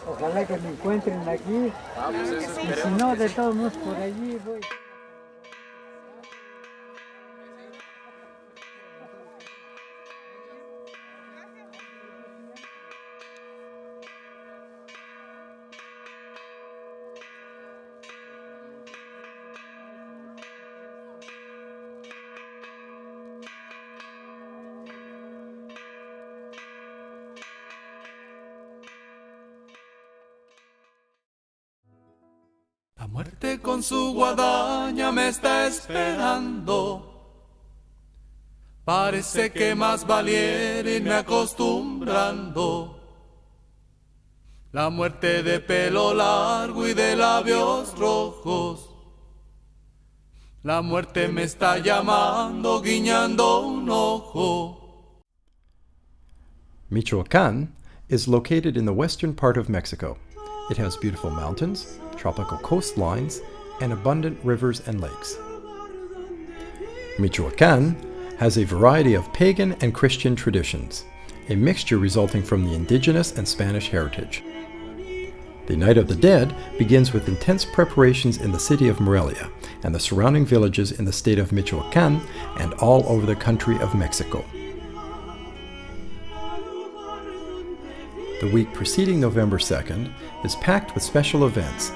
Ojalá que me encuentren aquí. Ah, pues eso Y si esperemos no, que de sí. todos modos por allí voy. La muerte con su guadaña me está esperando. Parece que más valiera irme acostumbrando. La muerte de pelo largo y de labios rojos. La muerte me está llamando, guiñando un ojo. Michoacán is located in the western part of Mexico. It has beautiful mountains, tropical coastlines, and abundant rivers and lakes. Michoacán has a variety of pagan and Christian traditions, a mixture resulting from the indigenous and Spanish heritage. The Night of the Dead begins with intense preparations in the city of Morelia and the surrounding villages in the state of Michoacán and all over the country of Mexico. The week preceding November 2nd is packed with special events.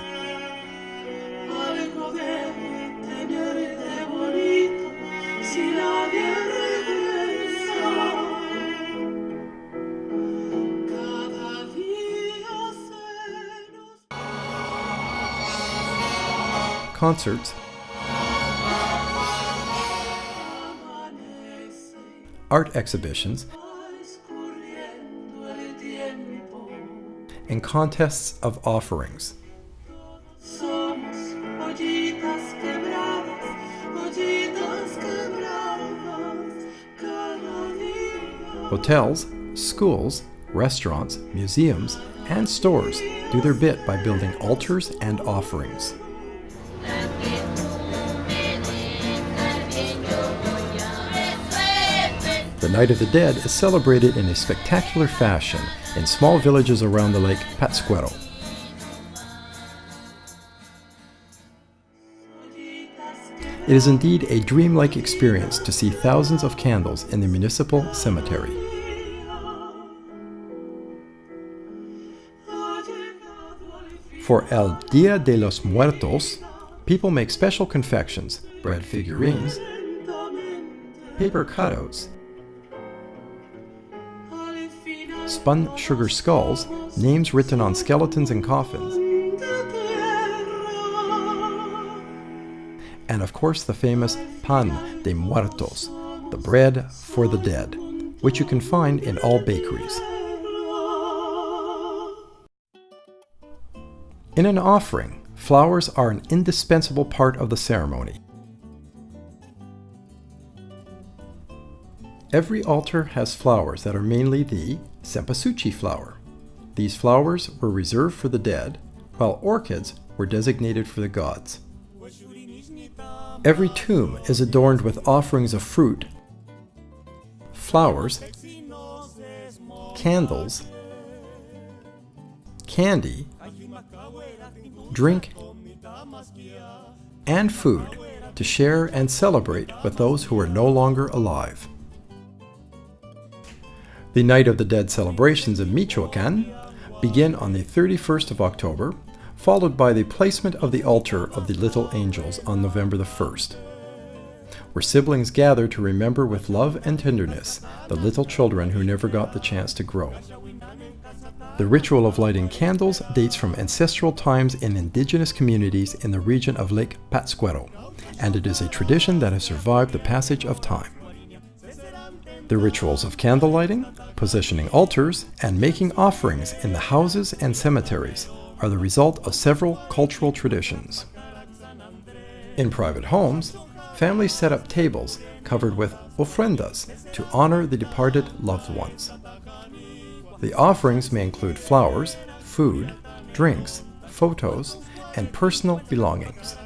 Concerts, art exhibitions, and contests of offerings. Hotels, schools, restaurants, museums, and stores do their bit by building altars and offerings. The Night of the Dead is celebrated in a spectacular fashion in small villages around the lake Patzcuaro. It is indeed a dreamlike experience to see thousands of candles in the municipal cemetery. For El Día de los Muertos, people make special confections, bread figurines, paper cutouts, spun sugar skulls, names written on skeletons and coffins, and of course the famous pan de muertos, the bread for the dead, which you can find in all bakeries. In an offering, flowers are an indispensable part of the ceremony. Every altar has flowers that are mainly the cempasúchil flower. These flowers were reserved for the dead, while orchids were designated for the gods. Every tomb is adorned with offerings of fruit, flowers, candles, candy, drink, and food to share and celebrate with those who are no longer alive. The Night of the Dead celebrations in Michoacán begin on the 31st of October, followed by the placement of the altar of the Little Angels on November the 1st, where siblings gather to remember with love and tenderness the little children who never got the chance to grow. The ritual of lighting candles dates from ancestral times in indigenous communities in the region of Lake Patzcuaro, and it is a tradition that has survived the passage of time. The rituals of candle lighting, positioning altars, and making offerings in the houses and cemeteries are the result of several cultural traditions. In private homes, families set up tables covered with ofrendas to honor the departed loved ones. The offerings may include flowers, food, drinks, photos, and personal belongings.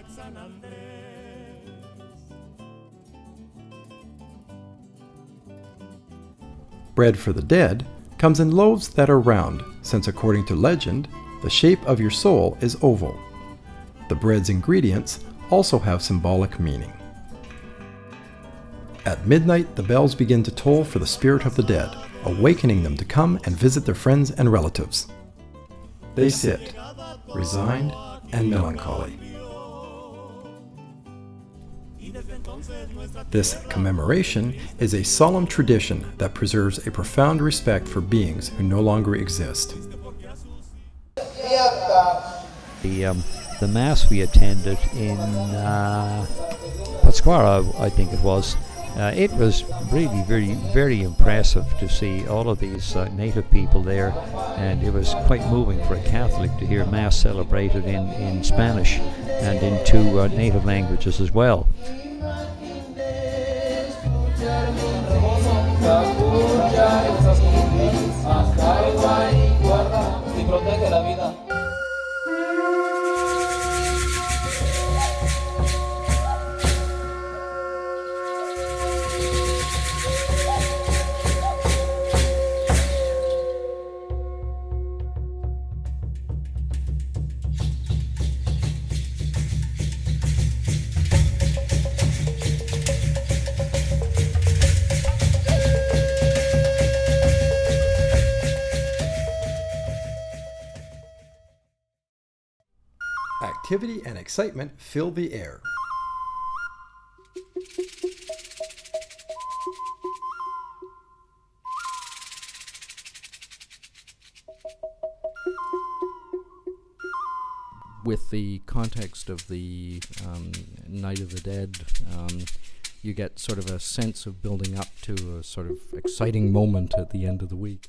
Bread for the dead comes in loaves that are round, since according to legend, The shape of your soul is oval. The bread's ingredients also have symbolic meaning. At midnight, the bells begin to toll for the spirit of the dead, awakening them to come and visit their friends and relatives. They sit, resigned and melancholy. This commemoration is a solemn tradition that preserves a profound respect for beings who no longer exist. The Mass we attended in Patzcuaro, I think it was really very impressive to see all of these native people there, and it was quite moving for a Catholic to hear Mass celebrated in Spanish and in two native languages as well. Activity and excitement fill the air. With the context of the Night of the Dead, you get sort of a sense of building up to a sort of exciting moment at the end of the week.